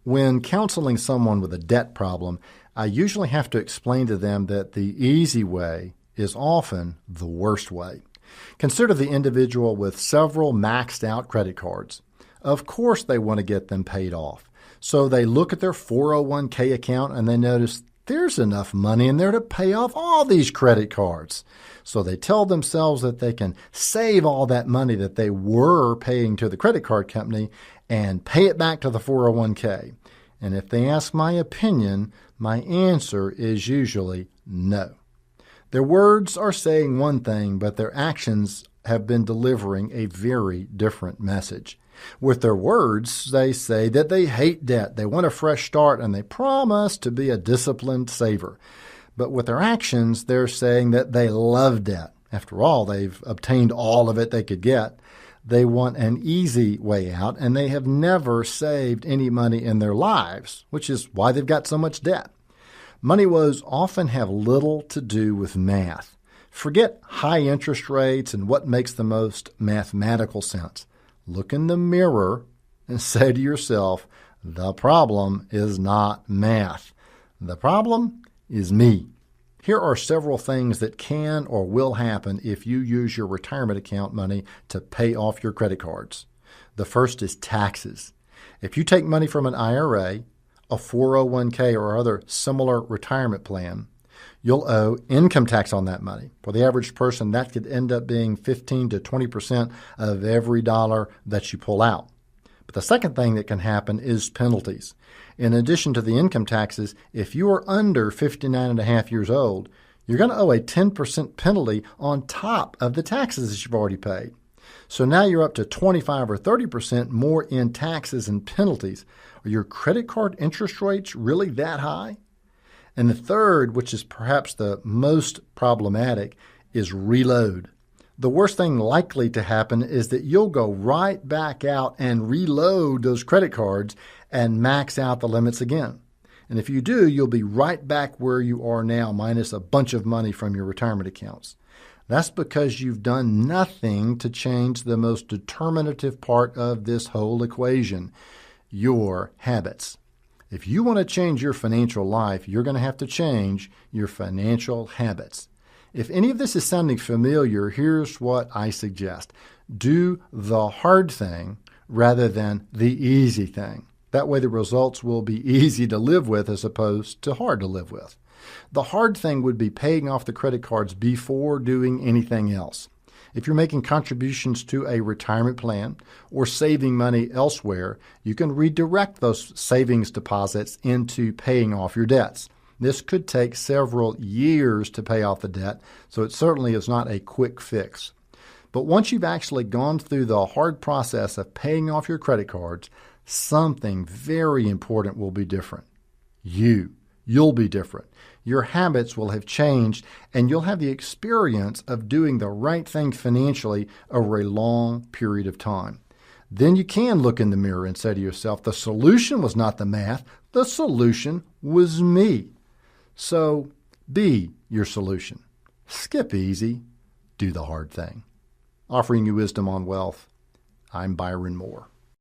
When counseling someone with a debt problem, I usually have to explain to them that the easy way is often the worst way. Consider the individual with several maxed out credit cards. Of course they want to get them paid off. So they look at their 401k account and they notice there's enough money in there to pay off all these credit cards. So they tell themselves that they can save all that money that they were paying to the credit card company and pay it back to the 401k. And if they ask my opinion, my answer is usually no. Their words are saying one thing, but their actions have been delivering a very different message. With their words, they say that they hate debt, they want a fresh start, and they promise to be a disciplined saver. But with their actions, they're saying that they love debt. After all, they've obtained all of it they could get. They want an easy way out, and they have never saved any money in their lives, which is why they've got so much debt. Money woes often have little to do with math. Forget high interest rates and what makes the most mathematical sense. Look in the mirror and say to yourself, the problem is not math. The problem is me. Here are several things that can or will happen if you use your retirement account money to pay off your credit cards. The first is taxes. If you take money from an IRA, a 401k, or other similar retirement plan, you'll owe income tax on that money. For the average person, that could end up being 15 to 20% of every dollar that you pull out. But the second thing that can happen is penalties. In addition to the income taxes, if you are under 59 and a half years old, you're going to owe a 10% penalty on top of the taxes that you've already paid. So now you're up to 25 or 30% more in taxes and penalties. Are your credit card interest rates really that high? And the third, which is perhaps the most problematic, is reload. The worst thing likely to happen is that you'll go right back out and reload those credit cards and max out the limits again. And if you do, you'll be right back where you are now, minus a bunch of money from your retirement accounts. That's because you've done nothing to change the most determinative part of this whole equation, your habits. If you want to change your financial life, you're going to have to change your financial habits. If any of this is sounding familiar, here's what I suggest. Do the hard thing rather than the easy thing. That way the results will be easy to live with as opposed to hard to live with. The hard thing would be paying off the credit cards before doing anything else. If you're making contributions to a retirement plan or saving money elsewhere, you can redirect those savings deposits into paying off your debts. This could take several years to pay off the debt, so it certainly is not a quick fix. But once you've actually gone through the hard process of paying off your credit cards, something very important will be different. You'll be different. Your habits will have changed, and you'll have the experience of doing the right thing financially over a long period of time. Then you can look in the mirror and say to yourself, the solution was not the math, the solution was me. So be your solution. Skip easy, do the hard thing. Offering you wisdom on wealth, I'm Byron Moore.